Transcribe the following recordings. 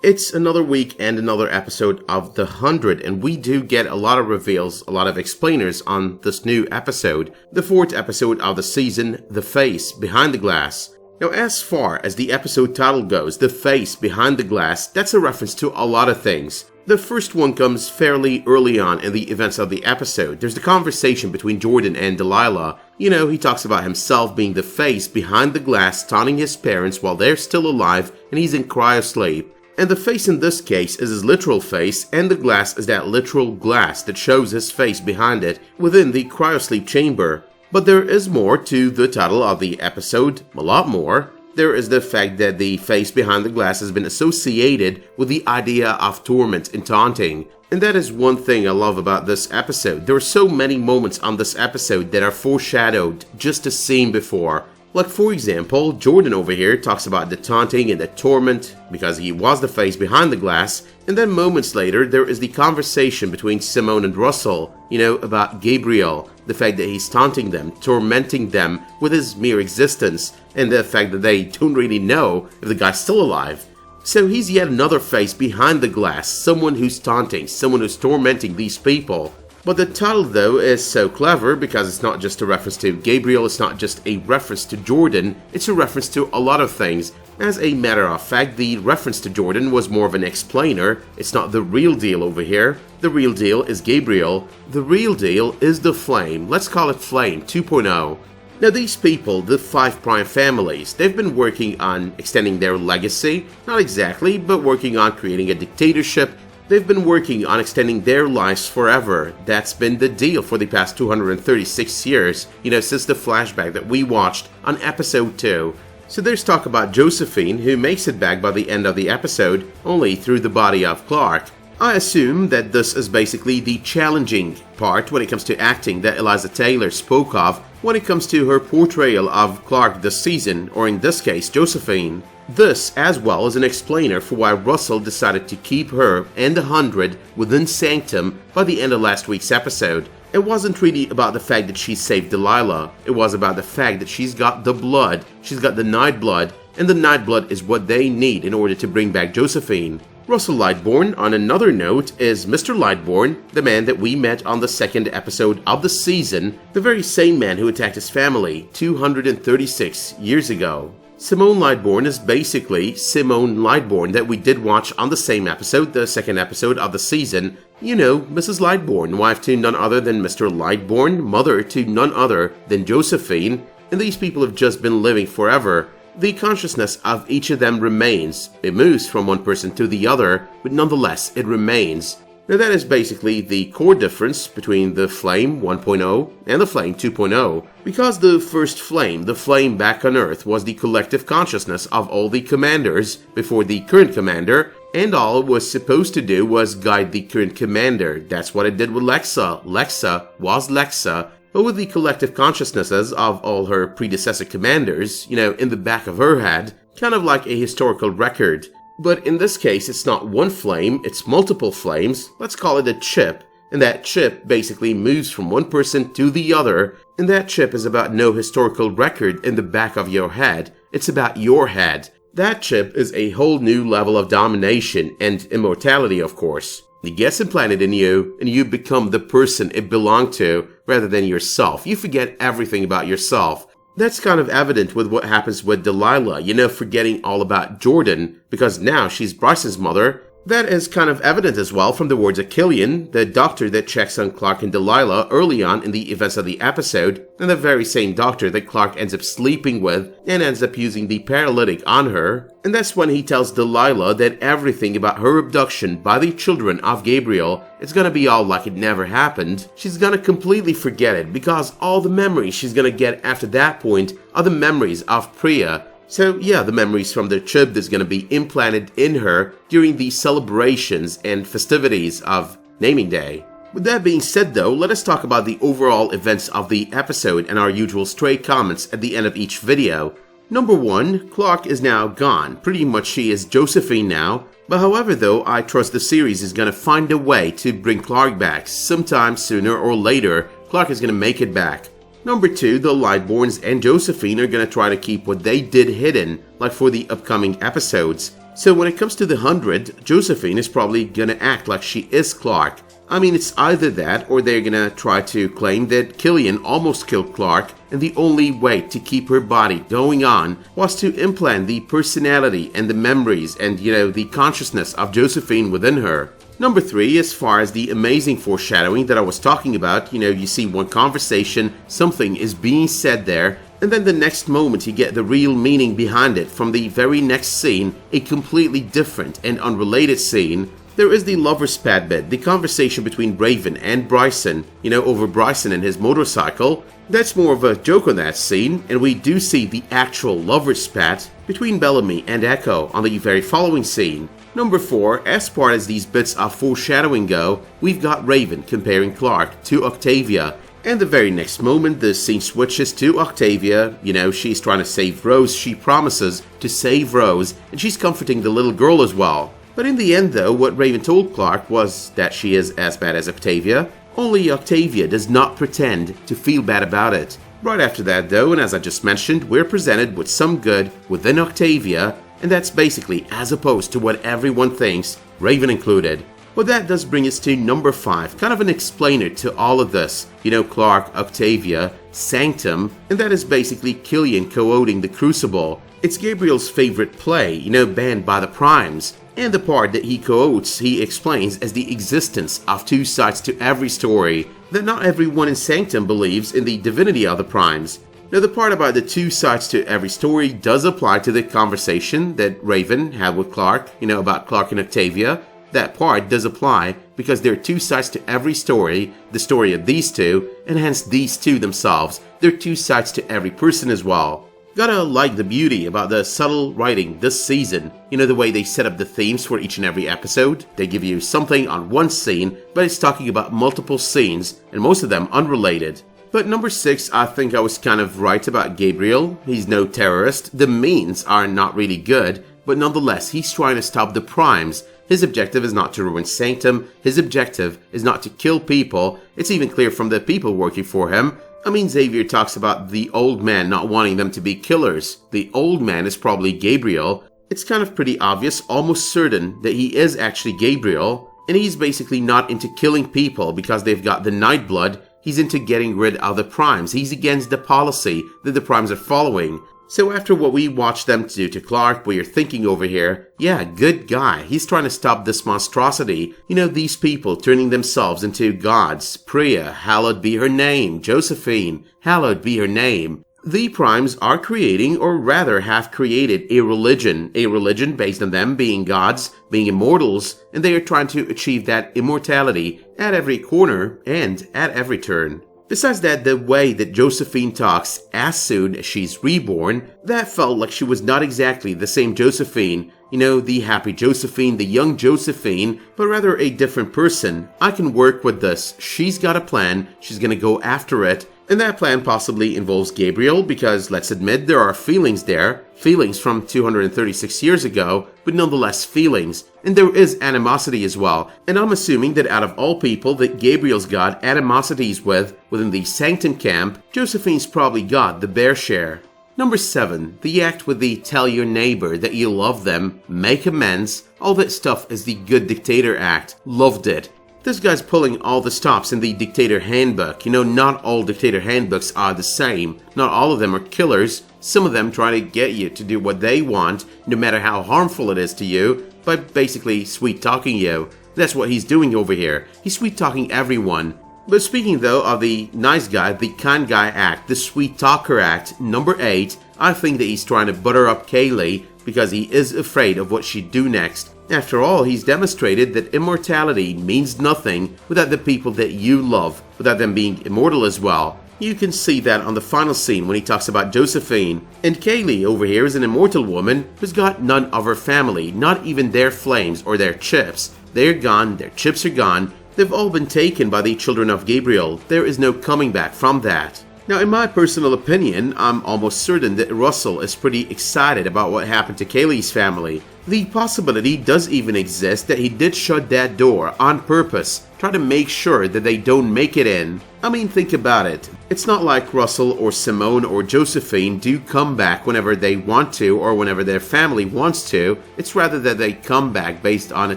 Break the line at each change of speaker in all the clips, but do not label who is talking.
It's another week and another episode of The 100, and we do get a lot of reveals, a lot of explainers on this new episode, the 4th episode of the season, The Face Behind the Glass. Now, as far as the episode title goes, The Face Behind the Glass, that's a reference to a lot of things. The first one comes fairly early on in the events of the episode. There's the conversation between Jordan and Delilah. You know, he talks about himself being the face behind the glass, taunting his parents while they're still alive and he's in cryosleep. And the face in this case is his literal face, and the glass is that literal glass that shows his face behind it within the cryosleep chamber. But there is more to the title of the episode, a lot more. There is the fact that the face behind the glass has been associated with the idea of torment and taunting. And that is one thing I love about this episode. There are so many moments on this episode that are foreshadowed just as seen before. Like, for example, Jordan over here talks about the taunting and the torment because he was the face behind the glass, and then moments later there is the conversation between Simone and Russel, you know, about Gabriel, the fact that he's taunting them, tormenting them with his mere existence, and the fact that they don't really know if the guy's still alive. So he's yet another face behind the glass, someone who's taunting, someone who's tormenting these people. But the title, though, is so clever because it's not just a reference to Gabriel, it's not just a reference to Jordan, it's a reference to a lot of things. As a matter of fact, the reference to Jordan was more of an explainer. It's not the real deal over here. The real deal is Gabriel. The real deal is the Flame. Let's call it Flame 2.0. Now, these people, the 5 prime families, they've been working on extending their legacy. Not exactly, but working on creating a dictatorship. They've been working on extending their lives forever. That's been the deal for the past 236 years, you know, since the flashback that we watched on episode 2. So there's talk about Josephine, who makes it back by the end of the episode, only through the body of Clarke. I assume that this is basically the challenging part when it comes to acting that Eliza Taylor spoke of when it comes to her portrayal of Clarke this season, or in this case, Josephine. This, as well, is an explainer for why Russel decided to keep her and the 100 within Sanctum by the end of last week's episode. It wasn't really about the fact that she saved Delilah, it was about the fact that she's got the blood, she's got the night blood, and the night blood is what they need in order to bring back Josephine. Russel Lightborne, on another note, is Mr. Lightborne, the man that we met on the 2nd episode of the season, the very same man who attacked his family 236 years ago. Simone Lightborne is basically Simone Lightborne that we did watch on the same episode, the 2nd episode of the season. You know, Mrs. Lightborne, wife to none other than Mr. Lightborne, mother to none other than Josephine, and these people have just been living forever. The consciousness of each of them remains. It moves from one person to the other, but nonetheless, it remains. Now that is basically the core difference between the Flame 1.0 and the Flame 2.0, because the first Flame, the Flame back on Earth, was the collective consciousness of all the commanders before the current commander, and all it was supposed to do was guide the current commander. That's what it did with Lexa. Lexa was Lexa, but with the collective consciousnesses of all her predecessor commanders, you know, in the back of her head, kind of like a historical record. But in this case, it's not one flame, it's multiple flames. Let's call it a chip. And that chip basically moves from one person to the other. And that chip is about no historical record in the back of your head. It's about your head. That chip is a whole new level of domination and immortality, of course. It gets implanted in you, and you become the person it belonged to, rather than yourself. You forget everything about yourself. That's kind of evident with what happens with Delilah, you know, forgetting all about Jordan, because now she's Bryce's mother. That is kind of evident as well from the words of Killian, the doctor that checks on Clarke and Delilah early on in the events of the episode, and the very same doctor that Clarke ends up sleeping with and ends up using the paralytic on her. And that's when he tells Delilah that everything about her abduction by the children of Gabriel is gonna be all like it never happened. She's gonna completely forget it because all the memories she's gonna get after that point are the memories of Priya. So yeah, the memories from the chip that's going to be implanted in her during the celebrations and festivities of Naming Day. With that being said though, let us talk about the overall events of the episode and our usual stray comments at the end of each video. Number 1, Clarke is now gone. Pretty much she is Josephine now. But however though, I trust the series is going to find a way to bring Clarke back. Sometime sooner or later, Clarke is going to make it back. Number 2, the Lightborns and Josephine are going to try to keep what they did hidden, like for the upcoming episodes. So when it comes to the 100, Josephine is probably gonna act like she is Clarke. I mean, it's either that or they're gonna try to claim that Killian almost killed Clarke and the only way to keep her body going on was to implant the personality and the memories and, the consciousness of Josephine within her. Number 3, as far as the amazing foreshadowing that I was talking about, you see one conversation, something is being said there, and then the next moment you get the real meaning behind it from the very next scene, a completely different and unrelated scene. There is the lover's pad bit, the conversation between Raven and Bryson, over Bryson and his motorcycle. That's more of a joke on that scene, and we do see the actual lover's spat between Bellamy and Echo on the very following scene. Number 4, as far as these bits of foreshadowing go, we've got Raven comparing Clarke to Octavia. And the very next moment, the scene switches to Octavia. She's trying to save Rose. She promises to save Rose, and she's comforting the little girl as well. But in the end, though, what Raven told Clarke was that she is as bad as Octavia. Only Octavia does not pretend to feel bad about it. Right after that, though, and as I just mentioned, we're presented with some good within Octavia, and that's basically as opposed to what everyone thinks, Raven included. But that does bring us to number 5, kind of an explainer to all of this. Clarke, Octavia, Sanctum, and that is basically Killian co-owning the Crucible. It's Gabriel's favorite play, banned by the Primes. And the part that he quotes, he explains as the existence of two sides to every story, that not everyone in Sanctum believes in the divinity of the Primes. Now the part about the two sides to every story does apply to the conversation that Raven had with Clarke, about Clarke and Octavia. That part does apply because there are two sides to every story, the story of these two, and hence these two themselves. There are two sides to every person as well. Gotta like the beauty about the subtle writing this season. The way they set up the themes for each and every episode. They give you something on one scene, but it's talking about multiple scenes, and most of them unrelated. But number 6, I think I was kind of right about Gabriel. He's no terrorist. The means are not really good, but nonetheless, he's trying to stop the Primes. His objective is not to ruin Sanctum. His objective is not to kill people. It's even clear from the people working for him. I mean, Xavier talks about the old man not wanting them to be killers. The old man is probably Gabriel. It's kind of pretty obvious, almost certain, that he is actually Gabriel. And he's basically not into killing people because they've got the Nightblood. He's into getting rid of the Primes. He's against the policy that the Primes are following. So after what we watched them do to Clarke, what you're thinking over here, yeah, good guy. He's trying to stop this monstrosity. These people turning themselves into gods. Priya, hallowed be her name. Josephine, hallowed be her name. The Primes are creating, or rather have created, a religion based on them being gods, being immortals, and they are trying to achieve that immortality at every corner and at every turn. Besides that, the way that Josephine talks as soon as she's reborn, that felt like she was not exactly the same Josephine. The happy Josephine, the young Josephine, but rather a different person. I can work with this. She's got a plan. She's gonna go after it. And that plan possibly involves Gabriel because, let's admit, there are feelings there. Feelings from 236 years ago, but nonetheless feelings. And there is animosity as well. And I'm assuming that out of all people that Gabriel's got animosities with within the Sanctum camp, Josephine's probably got the bear share. Number 7. The act with the tell your neighbor that you love them, make amends, all that stuff is the good dictator act. Loved it. This guy's pulling all the stops in the dictator handbook. Not all dictator handbooks are the same. Not all of them are killers. Some of them try to get you to do what they want, no matter how harmful it is to you, by basically sweet-talking you. That's what he's doing over here. He's sweet-talking everyone. But speaking though of the nice guy, the kind guy act, the sweet talker act, number 8, I think that he's trying to butter up Kaylee because he is afraid of what she'd do next. After all, he's demonstrated that immortality means nothing without the people that you love, without them being immortal as well. You can see that on the final scene when he talks about Josephine. And Kaylee over here is an immortal woman who's got none of her family, not even their flames or their chips. They're gone, their chips are gone, they've all been taken by the children of Gabriel. There is no coming back from that. Now, in my personal opinion, I'm almost certain that Russel is pretty excited about what happened to Kaylee's family. The possibility does even exist that he did shut that door on purpose, try to make sure that they don't make it in. I mean, think about it. It's not like Russel or Simone or Josephine do come back whenever they want to or whenever their family wants to. It's rather that they come back based on a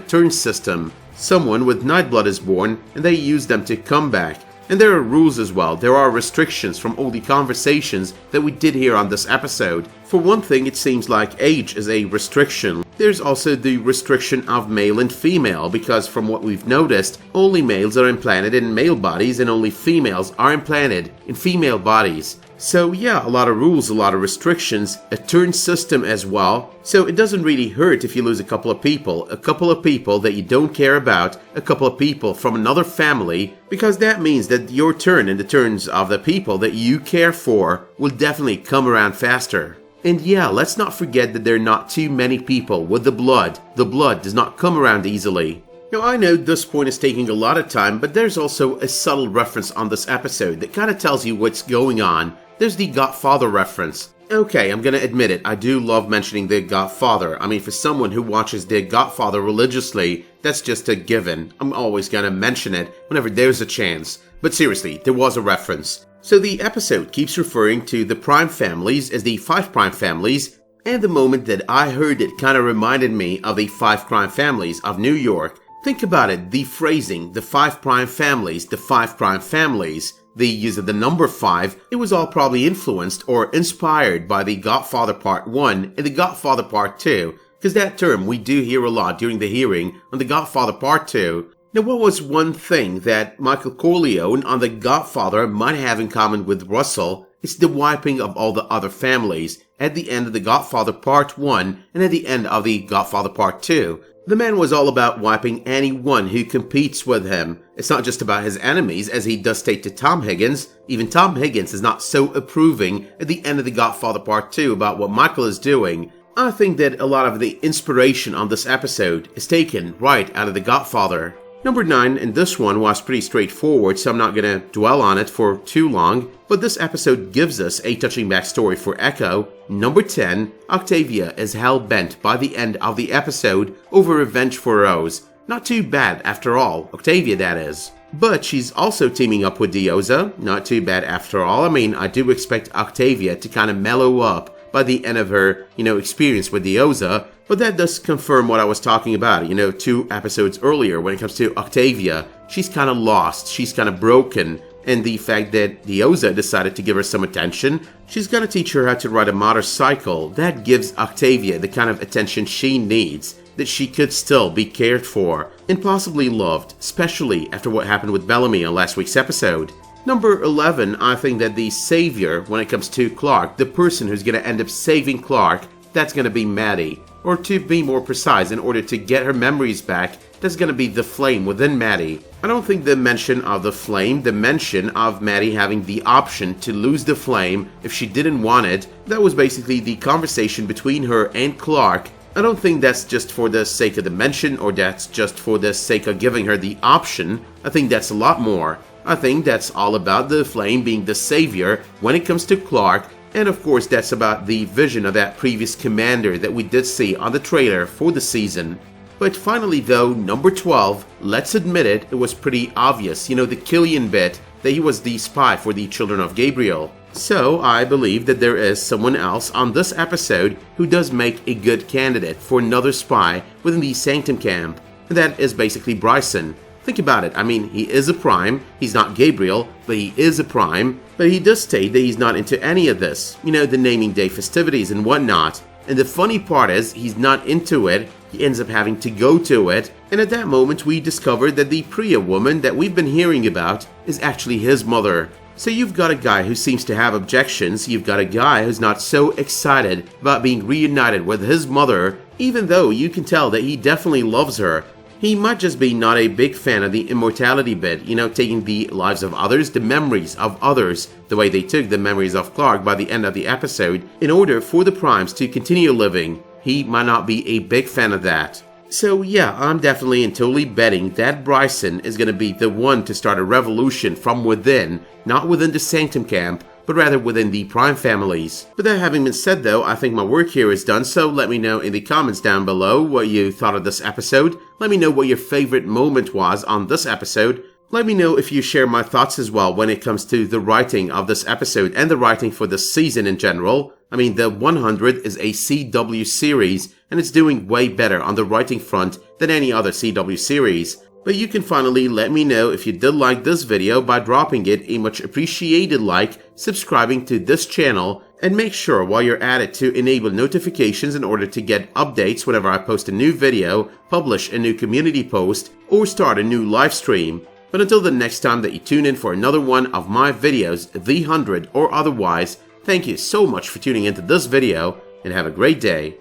turn system. Someone with Nightblood is born and they use them to come back. And there are rules as well. There are restrictions from all the conversations that we did here on this episode. For one thing, it seems like age is a restriction. There's also the restriction of male and female, because from what we've noticed, only males are implanted in male bodies and only females are implanted in female bodies. So yeah, a lot of rules, a lot of restrictions, a turn system as well. So it doesn't really hurt if you lose a couple of people that you don't care about, a couple of people from another family, because that means that your turn and the turns of the people that you care for will definitely come around faster. And yeah, let's not forget that there are not too many people with the blood. The blood does not come around easily. Now, I know this point is taking a lot of time, but there's also a subtle reference on this episode that kind of tells you what's going on. There's the Godfather reference. Okay, I'm gonna admit it, I do love mentioning the Godfather. I mean, for someone who watches the Godfather religiously, that's just a given. I'm always gonna mention it whenever there's a chance. But seriously, there was a reference. So the episode keeps referring to the Prime families as the 5 Prime families, and the moment that I heard it kind of reminded me of the 5 Prime families of New York. Think about it, the phrasing, the 5 Prime families, the 5 Prime families, the use of the number 5, it was all probably influenced or inspired by the Godfather Part 1 and the Godfather Part 2, because that term we do hear a lot during the hearing on the Godfather Part 2. Now, what was one thing that Michael Corleone on The Godfather might have in common with Russel? It's the wiping of all the other families at the end of The Godfather Part 1 and at the end of The Godfather Part 2. The man was all about wiping anyone who competes with him. It's not just about his enemies, as he does state to Tom Higgins. Even Tom Higgins is not so approving at the end of The Godfather Part 2 about what Michael is doing. I think that a lot of the inspiration on this episode is taken right out of The Godfather. Number 9, and this one was pretty straightforward, so I'm not gonna dwell on it for too long, but this episode gives us a touching backstory for Echo. Number 10, Octavia is hell-bent by the end of the episode over revenge for Rose. Not too bad after all, Octavia that is. But she's also teaming up with Diyoza, not too bad after all. I mean, I do expect Octavia to kind of mellow up by the end of her, experience with Diyoza, but that does confirm what I was talking about, 2 episodes earlier when it comes to Octavia. She's kind of lost, she's kind of broken, and the fact that Diyoza decided to give her some attention, she's gonna teach her how to ride a motorcycle. That gives Octavia the kind of attention she needs, that she could still be cared for, and possibly loved, especially after what happened with Bellamy on last week's episode. Number 11, I think that the savior, when it comes to Clarke, the person who's going to end up saving Clarke, that's going to be Maddie. Or to be more precise, in order to get her memories back, that's going to be the flame within Maddie. I don't think the mention of the flame, the mention of Maddie having the option to lose the flame if she didn't want it, that was basically the conversation between her and Clarke. I don't think that's just for the sake of the mention, or that's just for the sake of giving her the option. I think that's a lot more. I think that's all about the flame being the savior when it comes to Clarke, and of course that's about the vision of that previous commander that we did see on the trailer for the season. But finally though, number 12, let's admit it, it was pretty obvious, the Killian bit, that he was the spy for the children of Gabriel. So I believe that there is someone else on this episode who does make a good candidate for another spy within the Sanctum camp, and that is basically Bryson. Think about it, I mean, he is a Prime, he's not Gabriel, but he is a Prime, but he does state that he's not into any of this, the naming day festivities and whatnot. And the funny part is, he's not into it, he ends up having to go to it, and at that moment we discover that the Priya woman that we've been hearing about is actually his mother. So you've got a guy who seems to have objections, you've got a guy who's not so excited about being reunited with his mother, even though you can tell that he definitely loves her. He might just be not a big fan of the immortality bit, taking the lives of others, the memories of others, the way they took the memories of Clarke by the end of the episode, in order for the Primes to continue living. He might not be a big fan of that. So yeah, I'm definitely and totally betting that Bryson is going to be the one to start a revolution from within, not within the Sanctum camp, but rather within the Prime families. But that having been said though, I think my work here is done, so let me know in the comments down below what you thought of this episode. Let me know what your favorite moment was on this episode. Let me know if you share my thoughts as well when it comes to the writing of this episode and the writing for this season in general. I mean, the 100 is a CW series, and it's doing way better on the writing front than any other CW series. But you can finally let me know if you did like this video by dropping it a much appreciated like, subscribing to this channel, and make sure while you're at it to enable notifications in order to get updates whenever I post a new video, publish a new community post, or start a new live stream. But until the next time that you tune in for another one of my videos, the 100 or otherwise, thank you so much for tuning into this video, and have a great day.